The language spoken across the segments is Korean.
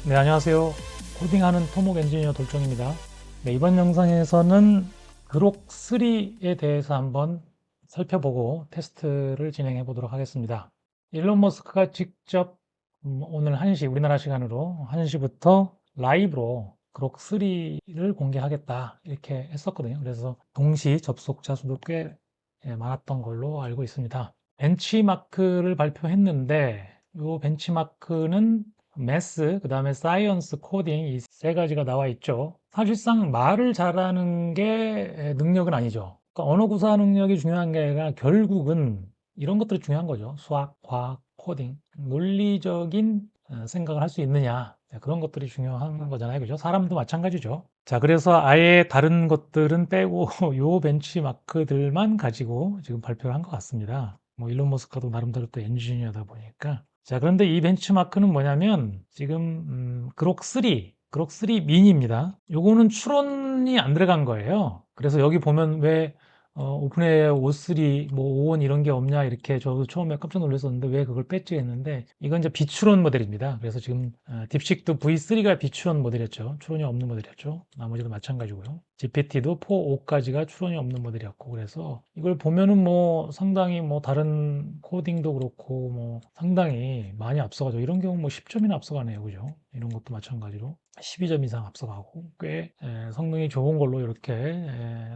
네, 안녕하세요. 코딩하는 토목 엔지니어 돌정입니다. 네, 이번 영상에서는 그록3에 대해서 한번 살펴보고 테스트를 진행해 보도록 하겠습니다. 일론 머스크가 직접 오늘 1시, 우리나라 시간으로 1시부터 라이브로 그록3를 공개하겠다 이렇게 했었거든요. 그래서 동시 접속자 수도 꽤 많았던 걸로 알고 있습니다. 벤치마크를 발표했는데 이 벤치마크는 매스, 그 다음에 사이언스, 코딩 이 세 가지가 나와 있죠. 사실상 말을 잘하는 게 능력은 아니죠. 그러니까 언어 구사 능력이 중요한 게 아니라 결국은 이런 것들이 중요한 거죠. 수학, 과학, 코딩, 논리적인 생각을 할 수 있느냐. 그런 것들이 중요한 거잖아요. 그죠? 사람도 마찬가지죠. 자, 그래서 아예 다른 것들은 빼고 요 벤치마크들만 가지고 지금 발표를 한 것 같습니다. 뭐 일론 머스크도 나름대로 또 엔지니어다 보니까. 자, 그런데 이 벤치마크는 뭐냐면 지금 그록3 미니입니다. 요거는 추론이 안 들어간 거예요. 그래서 여기 보면 왜 오픈AI O3 뭐 O1 이런 게 없냐 이렇게 저도 처음에 깜짝 놀랐었는데 왜 그걸 뺐지 했는데 이건 이제 비추론 모델입니다. 그래서 지금 딥식도 V3가 비추론 모델이었죠. 추론이 없는 모델이었죠. 나머지도 마찬가지고요. GPT도 4, 5까지가 추론이 없는 모델이었고 그래서 이걸 보면은 뭐 상당히 뭐 다른 코딩도 그렇고 뭐 상당히 많이 앞서가죠. 이런 경우 뭐 10점이나 앞서가네요. 그죠? 이런 것도 마찬가지로 12점 이상 앞서가고 꽤 성능이 좋은 걸로 이렇게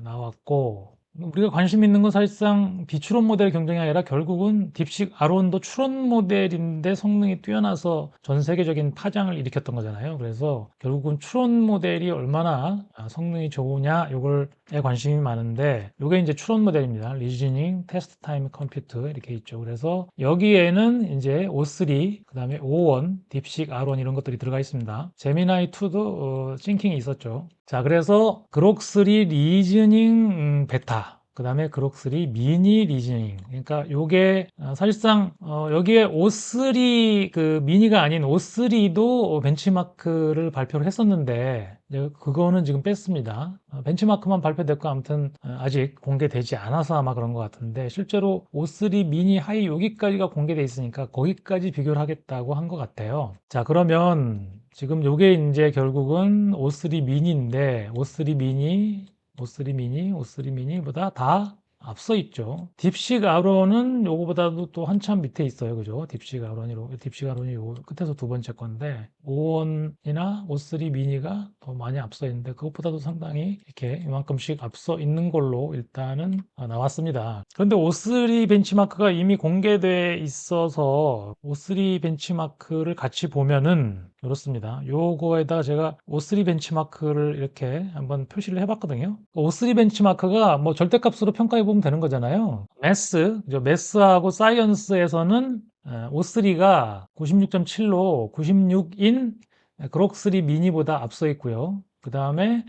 나왔고 우리가 관심 있는 건 사실상 비추론 모델 경쟁이 아니라 결국은 딥식 아론도 추론 모델인데 성능이 뛰어나서 전 세계적인 파장을 일으켰던 거잖아요. 그래서 결국은 추론 모델이 얼마나 성능이 좋으냐 요걸에 관심이 많은데 요게 이제 추론 모델입니다. 리즈닝, 테스트 타임 컴퓨트 이렇게 있죠. 그래서 여기에는 이제 O3, 그다음에 O1, 딥식 R1 이런 것들이 들어가 있습니다. 제미나이 2도 싱킹이 있었죠. 자, 그래서 그록3 리즈닝 베타, 그 다음에 그록3 미니 리즈닝. 그러니까 요게 사실상 여기에 O3 그 미니가 아닌 O3도 벤치마크를 발표를 했었는데 그거는 지금 뺐습니다. 벤치마크만 발표됐고 아무튼 아직 공개되지 않아서 아마 그런 것 같은데 실제로 O3 미니 하이 여기까지가 공개돼 있으니까 거기까지 비교를 하겠다고 한 것 같아요. 자, 그러면 지금 요게 이제 결국은 O3 미니인데 O3 미니보다 다 앞서 있죠. 딥식 아론은 요거보다도 또 한참 밑에 있어요. 그죠? 딥식 아론이 요 끝에서 두 번째 건데 O1이나 O3 미니가 더 많이 앞서 있는데 그것보다도 상당히 이렇게 이만큼씩 앞서 있는 걸로 일단은 나왔습니다. 그런데 O3 벤치마크가 이미 공개돼 있어서 O3 벤치마크를 같이 보면은 이렇습니다. 요거에다가 제가 O3 벤치마크를 이렇게 한번 표시를 해봤거든요. O3 벤치마크가 뭐 절대값으로 평가해 보면 되는 거잖아요. 매스하고 사이언스에서는 O3가 96.7로 96인 그록3 미니보다 앞서 있고요. 그 다음에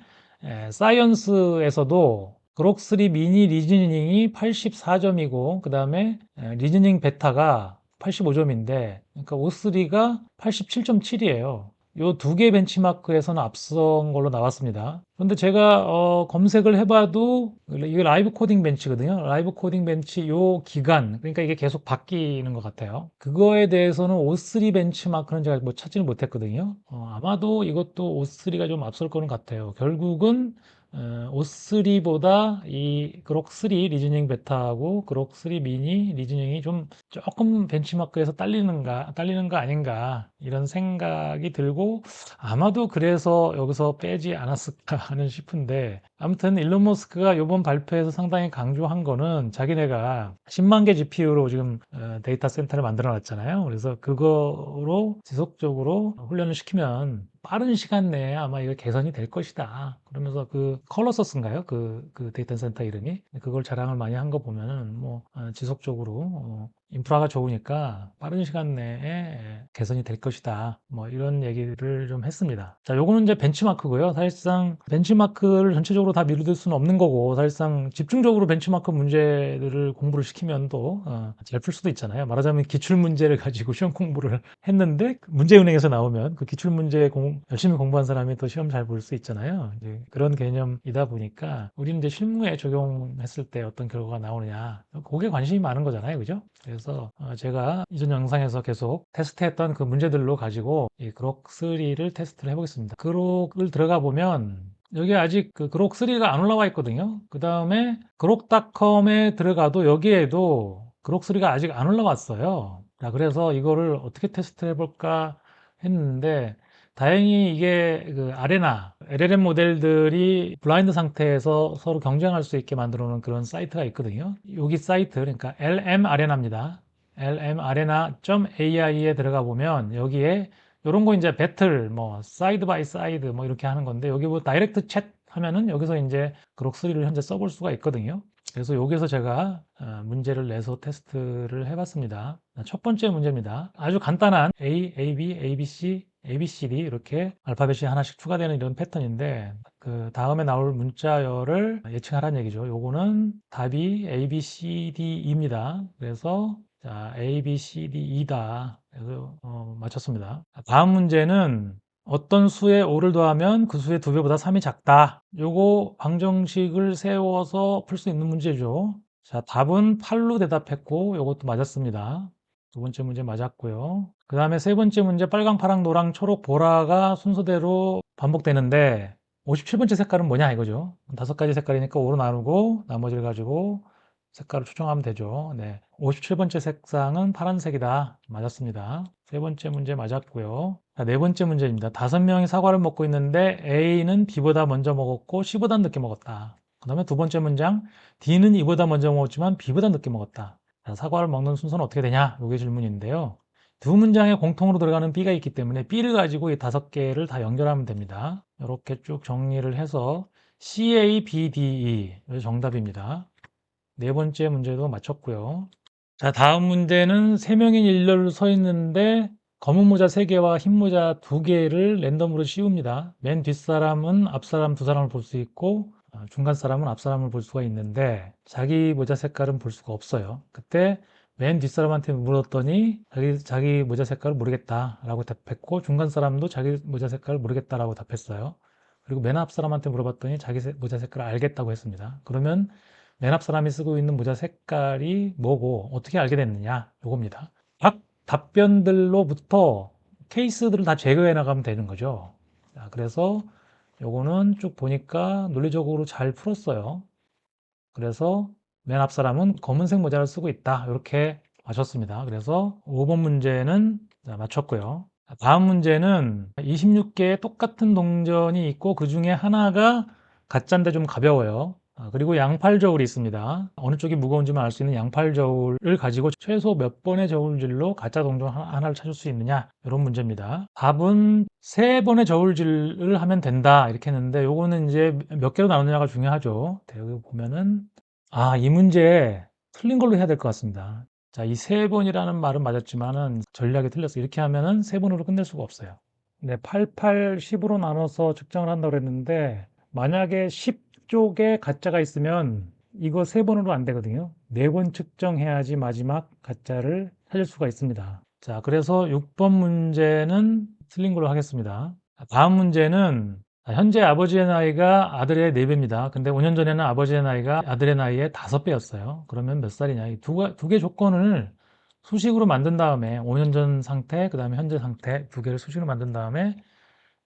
사이언스에서도 그록3 미니 리즈닝이 84점이고 그 다음에 리즈닝 베타가 85점인데 그러니까 O3가 87.7이에요. 요 두 개 벤치마크에서는 앞선 걸로 나왔습니다. 그런데 제가 검색을 해봐도 이게 라이브 코딩 벤치거든요. 라이브 코딩 벤치 요 기간 그러니까 이게 계속 바뀌는 것 같아요. 그거에 대해서는 O3 벤치마크는 제가 뭐 찾지는 못했거든요. 아마도 이것도 O3가 좀 앞설 거는 같아요. 결국은 O3보다 이 그록3 리즈닝 베타하고 그록3 미니 리즈닝이 좀 조금 벤치마크에서 딸리는 거 아닌가 이런 생각이 들고 아마도 그래서 여기서 빼지 않았을까 하는 싶은데 아무튼 일론 머스크가 이번 발표에서 상당히 강조한 거는 자기네가 10만 개 GPU로 지금 데이터 센터를 만들어 놨잖아요. 그래서 그거로 지속적으로 훈련을 시키면 빠른 시간 내에 아마 이거 개선이 될 것이다. 그러면서 그 컬러서스인가요? 그 데이터 센터 이름이 그걸 자랑을 많이 한 거 보면은 뭐 지속적으로 인프라가 좋으니까 빠른 시간 내에 개선이 될 것이다. 뭐 이런 얘기를 좀 했습니다. 자, 요거는 이제 벤치마크고요. 사실상 벤치마크를 전체적으로 다 미루들 수는 없는 거고 사실상 집중적으로 벤치마크 문제들을 공부를 시키면 또 잘 풀 수도 있잖아요. 말하자면 기출 문제를 가지고 시험 공부를 했는데 문제은행에서 나오면 그 기출 문제 열심히 공부한 사람이 또 시험 잘 볼 수 있잖아요. 이제 그런 개념이다 보니까 우리는 이제 실무에 적용했을 때 어떤 결과가 나오느냐 그게 관심이 많은 거잖아요. 그죠? 그래서 그래서 제가 이전 영상에서 계속 테스트했던 그 문제들로 가지고 이 그록3를 테스트를 해보겠습니다. 그록을 들어가 보면 여기 아직 그 그록3가 안 올라와 있거든요. 그 다음에 그록닷컴에 들어가도 여기에도 그록3가 아직 안 올라왔어요. 자, 그래서 이거를 어떻게 테스트 해볼까 했는데 다행히 이게 그 아레나, LLM 모델들이 블라인드 상태에서 서로 경쟁할 수 있게 만들어 놓은 그런 사이트가 있거든요. 여기 사이트, 그러니까 LM 아레나입니다. lmareena.ai에 들어가 보면 여기에 이런 거 이제 배틀, 뭐, 사이드 바이 사이드 뭐 이렇게 하는 건데 여기 뭐 다이렉트 챗 하면은 여기서 이제 그록3를 현재 써볼 수가 있거든요. 그래서 여기서 제가 문제를 내서 테스트를 해봤습니다. 첫 번째 문제입니다. 아주 간단한 A, A, B, A, B, C, A, B, C, D 이렇게 알파벳이 하나씩 추가되는 이런 패턴인데 그 다음에 나올 문자열을 예측하라는 얘기죠. 요거는 답이 A, B, C, D입니다. 그래서 자, A, B, C, D, E다. 그래서 맞췄습니다. 다음 문제는 어떤 수에 5를 더하면 그 수의 2배보다 3이 작다. 요거 방정식을 세워서 풀 수 있는 문제죠. 자, 답은 8로 대답했고 요것도 맞았습니다. 두 번째 문제 맞았고요. 그 다음에 세 번째 문제 빨강, 파랑, 노랑, 초록, 보라가 순서대로 반복되는데 57번째 색깔은 뭐냐 이거죠. 5가지 색깔이니까 5로 나누고 나머지를 가지고 색깔을 추정하면 되죠. 네. 57번째 색상은 파란색이다. 맞았습니다. 세 번째 문제 맞았고요. 자, 네 번째 문제입니다. 5명이 사과를 먹고 있는데 A는 B보다 먼저 먹었고 C보다 늦게 먹었다. 그 다음에 두 번째 문장 D는 E보다 먼저 먹었지만 B보다 늦게 먹었다. 자, 사과를 먹는 순서는 어떻게 되냐? 이게 질문인데요. 두 문장에 공통으로 들어가는 B가 있기 때문에 B를 가지고 이 5개를 다 연결하면 됩니다. 이렇게 쭉 정리를 해서 C, A, B, D, E. 이게 정답입니다. 네 번째 문제도 맞췄고요. 자, 다음 문제는 3명이 일렬로 서 있는데 검은 모자 3개와 흰 모자 2개를 랜덤으로 씌웁니다. 맨 뒷사람은 앞사람 2사람을 볼 수 있고 중간 사람은 앞사람을 볼 수가 있는데 자기 모자 색깔은 볼 수가 없어요. 그때 맨 뒷사람한테 물었더니 자기 모자 색깔을 모르겠다라고 답했고 중간 사람도 자기 모자 색깔을 모르겠다라고 답했어요. 그리고 맨 앞 사람한테 물어봤더니 자기 모자 색깔을 알겠다고 했습니다. 그러면 맨 앞 사람이 쓰고 있는 모자 색깔이 뭐고 어떻게 알게 됐느냐 요겁니다. 각 답변들로부터 케이스들을 다 제거해 나가면 되는 거죠. 자, 그래서 요거는 쭉 보니까 논리적으로 잘 풀었어요. 그래서 맨 앞 사람은 검은색 모자를 쓰고 있다. 이렇게 맞췄습니다. 그래서 5번 문제는 맞췄고요. 다음 문제는 26개의 똑같은 동전이 있고 그 중에 하나가 가짜인데 좀 가벼워요. 그리고 양팔 저울이 있습니다. 어느 쪽이 무거운지만 알 수 있는 양팔 저울을 가지고 최소 몇 번의 저울질로 가짜 동전 하나를 찾을 수 있느냐 이런 문제입니다. 답은 3번의 저울질을 하면 된다 이렇게 했는데 요거는 이제 몇 개로 나누느냐가 중요하죠. 여기 보면은 이 문제 틀린 걸로 해야 될 것 같습니다. 자, 이 3번이라는 말은 맞았지만은 전략이 틀렸어요. 이렇게 하면은 3번으로 끝낼 수가 없어요. 네, 8, 8, 10으로 나눠서 측정을 한다고 그랬는데 만약에 10쪽에 가짜가 있으면 이거 3번으로 안 되거든요. 4번 측정해야지 마지막 가짜를 찾을 수가 있습니다. 자, 그래서 6번 문제는 틀린 걸로 하겠습니다. 다음 문제는 현재 아버지의 나이가 아들의 4배입니다. 근데 5년 전에는 아버지의 나이가 아들의 나이의 5배였어요. 그러면 몇 살이냐? 이 두 개 조건을 수식으로 만든 다음에 5년 전 상태, 그 다음에 현재 상태 2개를 수식으로 만든 다음에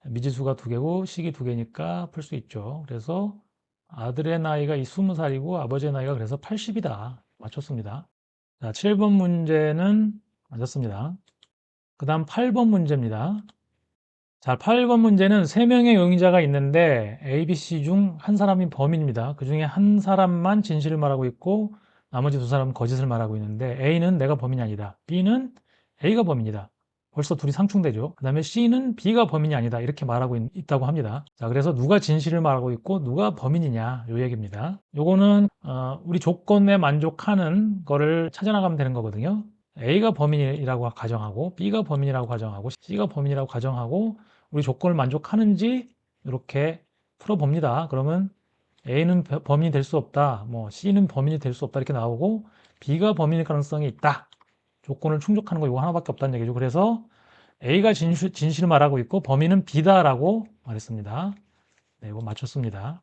미지수가 2개고 식이 2개니까 풀 수 있죠. 그래서 아들의 나이가 20살이고 아버지의 나이가 그래서 80이다. 맞췄습니다. 자, 7번 문제는 맞았습니다. 그 다음 8번 문제입니다. 자, 8번 문제는 3명의 용의자가 있는데 A, B, C 중 한 사람이 범인입니다. 그 중에 한 사람만 진실을 말하고 있고 나머지 2사람은 거짓을 말하고 있는데 A는 내가 범인이 아니다. B는 A가 범인이다. 벌써 둘이 상충되죠. 그 다음에 C는 B가 범인이 아니다. 이렇게 말하고 있다고 합니다. 자, 그래서 누가 진실을 말하고 있고 누가 범인이냐 요 얘기입니다. 요거는 우리 조건에 만족하는 거를 찾아나가면 되는 거거든요. A가 범인이라고 가정하고 B가 범인이라고 가정하고 C가 범인이라고 가정하고 우리 조건을 만족하는지 이렇게 풀어봅니다. 그러면 A는 범인이 될 수 없다. 뭐 C는 범인이 될 수 없다. 이렇게 나오고 B가 범인일 가능성이 있다. 조건을 충족하는 거 이거 하나밖에 없다는 얘기죠. 그래서 A가 진실을 말하고 있고 범인은 B다라고 말했습니다. 네, 이거 맞췄습니다.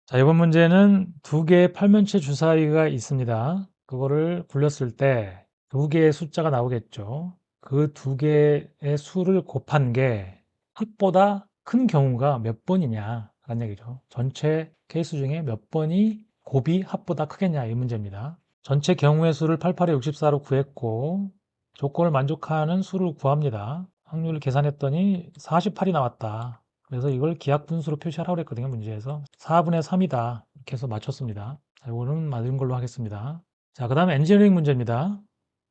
자, 이번 문제는 2개의 팔면체 주사위가 있습니다. 그거를 굴렸을 때 두 개의 숫자가 나오겠죠. 그 두 개의 수를 곱한 게 합보다 큰 경우가 몇 번이냐 라는 얘기죠. 전체 케이스 중에 몇 번이 곱이 합보다 크겠냐 이 문제입니다. 전체 경우의 수를 88에 64로 구했고 조건을 만족하는 수를 구합니다. 확률을 계산했더니 48이 나왔다. 그래서 이걸 기하분수로 표시하라고 그랬거든요. 문제에서 4분의 3이다 이렇게 해서 맞췄습니다. 자, 이거는 맞은 걸로 하겠습니다. 자, 그 다음에 엔지니어링 문제입니다.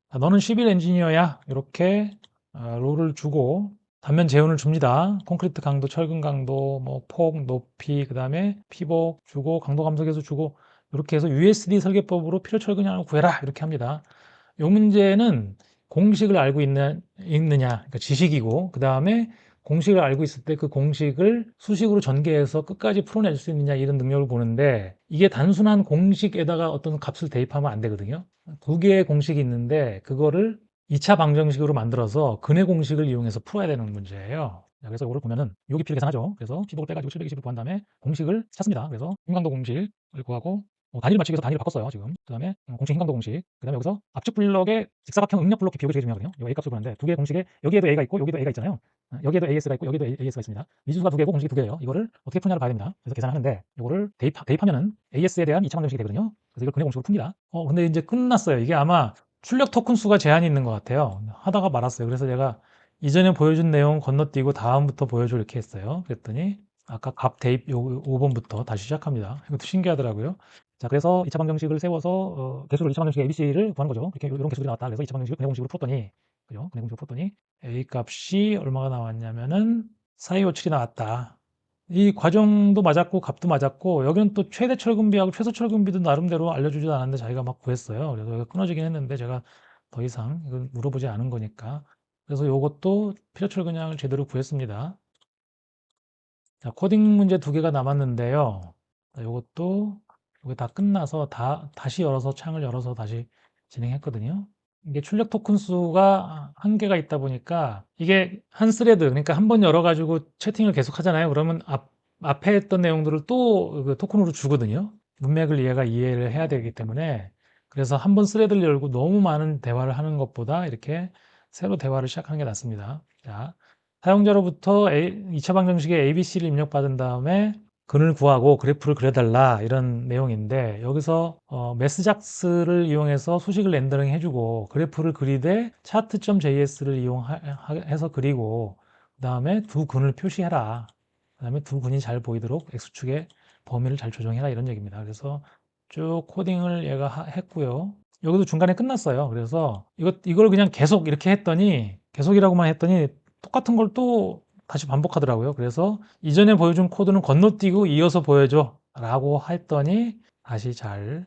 자, 너는 시빌 엔지니어야. 이렇게 롤을 주고 단면 재원을 줍니다. 콘크리트 강도, 철근 강도, 뭐 폭, 높이, 그 다음에 피복 주고 강도 감소계수 주고 이렇게 해서 USD 설계법으로 필요 철근량을 구해라 이렇게 합니다. 이 문제는 공식을 알고 있느냐, 그러니까 지식이고, 그 다음에 공식을 알고 있을 때 그 공식을 수식으로 전개해서 끝까지 풀어낼 수 있느냐 이런 능력을 보는데 이게 단순한 공식에다가 어떤 값을 대입하면 안 되거든요. 두 개의 공식이 있는데 그거를 2차 방정식으로 만들어서 근해 공식을 이용해서 풀어야 되는 문제예요. 그래서 이거를 보면은 여기 피를 계산하죠. 그래서 피복을 빼가지고 720을 구한 다음에 공식을 찾습니다. 그래서 힘강도 공식을 구하고 단위를 맞추기 위해서 단위를 바꿨어요, 지금. 그 다음에 공식 힘강도 공식. 그 다음에 여기서 압축 블럭의 직사각형 응력 블럭 비교가 제일 중요하거든요. 이거 A 값을 구하는데 두 개의 공식에 여기에도 A가 있고 여기도 A가 있잖아요. 여기에도 AS가 있고 여기도 AS가 있습니다. 미지수가 두 개고 공식이 두 개예요. 이거를 어떻게 푸냐를 봐야 됩니다. 그래서 계산하는데 이거를 대입하면은 AS에 대한 2차 방정식이 되거든요. 그래서 이걸 근해 공식으로 풉니다. 근데 이제 끝났어요. 이게 아마 출력 토큰 수가 제한이 있는 것 같아요. 하다가 말았어요. 그래서 제가 이전에 보여준 내용 건너뛰고 다음부터 보여줘 이렇게 했어요. 그랬더니 아까 값 대입 요 5번부터 다시 시작합니다. 이것도 신기하더라고요. 자, 그래서 2차 방정식을 세워서 개수를 2차 방정식 ABC를 구하는 거죠. 이렇게 이런 개수들이 나왔다. 그래서 2차 방정식을 근해 공식으로 풀었더니 그죠? 근해 공식으로 풀었더니 A 값이 얼마가 나왔냐면은 4257이 나왔다. 이 과정도 맞았고 값도 맞았고 여기는 또 최대 철근비하고 최소 철근비도 나름대로 알려주지도 않았는데 자기가 막 구했어요. 그래서 여기가 끊어지긴 했는데 제가 더 이상 이건 물어보지 않은 거니까 그래서 이것도 필요 철근량을 제대로 구했습니다. 자, 코딩 문제 두 개가 남았는데요. 이것도 이게 다 끝나서 다시 열어서 창을 열어서 다시 진행했거든요. 이게 출력 토큰 수가 한 개가 있다 보니까 이게 한 스레드 그러니까 한 번 열어가지고 채팅을 계속 하잖아요. 그러면 앞에 했던 내용들을 또 그 토큰으로 주거든요. 문맥을 이해를 해야 되기 때문에 그래서 한 번 스레드를 열고 너무 많은 대화를 하는 것보다 이렇게 새로 대화를 시작하는 게 낫습니다. 자, 사용자로부터 2차 방정식에 ABC를 입력받은 다음에 근을 구하고 그래프를 그려달라 이런 내용인데 여기서 매스작스를 이용해서 수식을 렌더링 해주고 그래프를 그리되 차트.js를 이용해서 그리고 그 다음에 두 근을 표시해라. 그 다음에 두 근이 잘 보이도록 X축의 범위를 잘 조정해라 이런 얘기입니다. 그래서 쭉 코딩을 얘가 했고요. 여기도 중간에 끝났어요. 그래서 이걸 그냥 계속 이렇게 했더니 계속이라고만 했더니 똑같은 걸 또 다시 반복하더라고요. 그래서 이전에 보여준 코드는 건너뛰고 이어서 보여줘 라고 했더니 다시 잘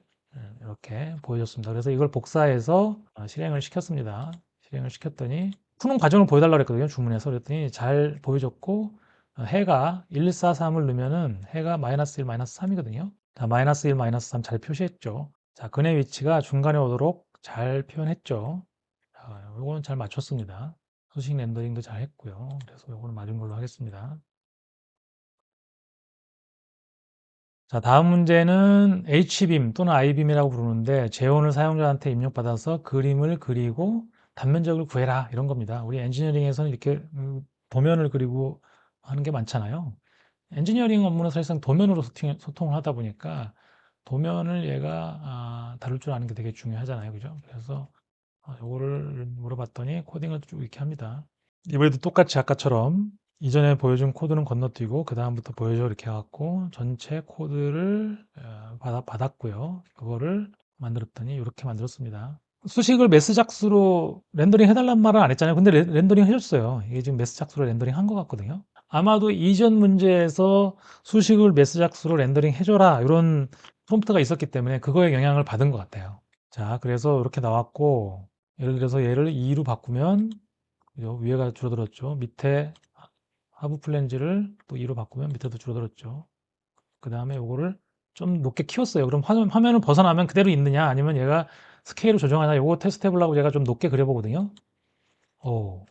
이렇게 보여줬습니다. 그래서 이걸 복사해서 실행을 시켰습니다. 실행을 시켰더니 푸는 과정을 보여달라고 그랬거든요. 주문해서 그랬더니 잘 보여줬고 해가 1, 4, 3을 넣으면은 해가 마이너스 1, 마이너스 3이거든요. 자, 마이너스 1, 마이너스 3 잘 표시했죠. 자, 근의 위치가 중간에 오도록 잘 표현했죠. 자, 이거는 잘 맞췄습니다. 수식 렌더링도 잘 했고요. 그래서 이거는 맞은 걸로 하겠습니다. 자, 다음 문제는 H빔 또는 I빔이라고 부르는데 재원을 사용자한테 입력받아서 그림을 그리고 단면적을 구해라 이런 겁니다. 우리 엔지니어링에서는 이렇게 도면을 그리고 하는 게 많잖아요. 엔지니어링 업무는 사실상 도면으로 소통을 하다 보니까 도면을 얘가 다룰 줄 아는 게 되게 중요하잖아요. 그죠? 그래서 요거를 물어봤더니 코딩을 쭉 이렇게 합니다. 이번에도 똑같이 아까처럼 이전에 보여준 코드는 건너뛰고 그 다음부터 보여줘 이렇게 해갖고 전체 코드를 받았고요. 그거를 만들었더니 이렇게 만들었습니다. 수식을 매스작스로 렌더링 해달란 말은 안 했잖아요. 근데 렌더링 해줬어요. 이게 지금 매스작스로 렌더링 한 것 같거든요. 아마도 이전 문제에서 수식을 매스작스로 렌더링 해줘라 이런 프롬프트가 있었기 때문에 그거에 영향을 받은 것 같아요. 자, 그래서 이렇게 나왔고 예를 들어서 얘를 2로 바꾸면 위에가 줄어들었죠. 밑에 하부 플랜지를 또 2로 바꾸면 밑에도 줄어들었죠. 그 다음에 이거를 좀 높게 키웠어요. 그럼 화면을 벗어나면 그대로 있느냐 아니면 얘가 스케일을 조정하냐 이거 테스트 해보려고 제가 좀 높게 그려보거든요. 오,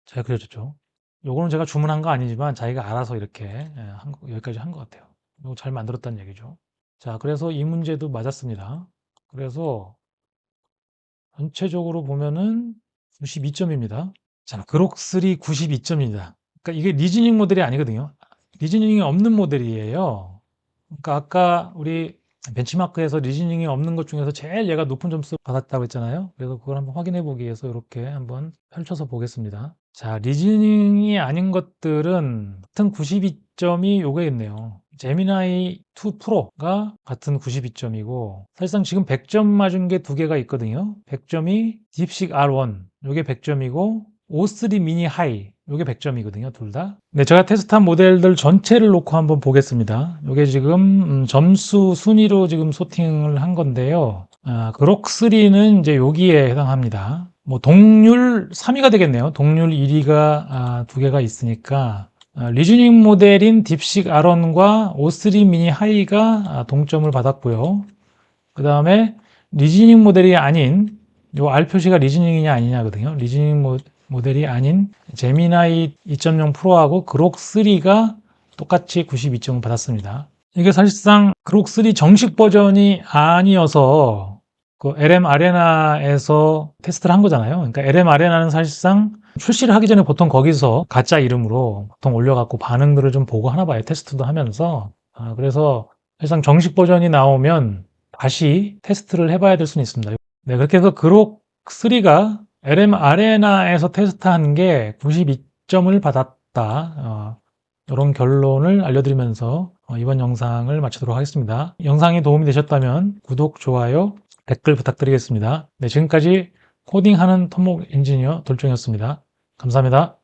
잘 그려졌죠. 요거는 제가 주문한 거 아니지만 자기가 알아서 이렇게 여기까지 한 것 같아요. 이거 잘 만들었다는 얘기죠. 자, 그래서 이 문제도 맞았습니다. 그래서 전체적으로 보면은 92점입니다. 자, 그록3 92점입니다. 그러니까 이게 리즈닝 모델이 아니거든요. 리즈닝이 없는 모델이에요. 그러니까 아까 우리 벤치마크에서 리즈닝이 없는 것 중에서 제일 얘가 높은 점수 받았다고 했잖아요. 그래서 그걸 한번 확인해 보기 위해서 이렇게 한번 펼쳐서 보겠습니다. 자, 리즈닝이 아닌 것들은 같은 92점이 요거였네요. 제미나이 2 프로가 같은 92점이고 사실상 지금 100점 맞은 게 두 개가 있거든요. 100점이 딥식 R1 요게 100점이고 O3 미니 하이 요게 100점이거든요, 둘 다. 네, 제가 테스트한 모델들 전체를 놓고 한번 보겠습니다. 요게 지금 점수 순위로 지금 소팅을 한 건데요. 그록3는 이제 여기에 해당합니다. 뭐 동률 3위가 되겠네요. 동률 1위가 두 개가 있으니까 리즈닝 모델인 딥식 R1과 O3 미니 하이가 동점을 받았고요. 그 다음에 리즈닝 모델이 아닌 요 R 표시가 리즈닝이냐 아니냐거든요. 리즈닝 모델이 아닌 제미나이 2.0 프로하고 그록3가 똑같이 92점을 받았습니다. 이게 사실상 그록3 정식 버전이 아니어서 그 LM 아레나에서 테스트를 한 거잖아요. 그러니까 LM 아레나는 사실상 출시를 하기 전에 보통 거기서 가짜 이름으로 보통 올려갖고 반응들을 좀 보고 하나 봐요. 테스트도 하면서. 그래서 사실상 정식 버전이 나오면 다시 테스트를 해봐야 될 수는 있습니다. 네, 그렇게 해서 그록3가 LM 아레나에서 테스트한 게 92점을 받았다. 이런 결론을 알려드리면서 이번 영상을 마치도록 하겠습니다. 영상이 도움이 되셨다면 구독, 좋아요, 댓글 부탁드리겠습니다. 네, 지금까지 코딩하는 토목 엔지니어 돌종이었습니다. 감사합니다.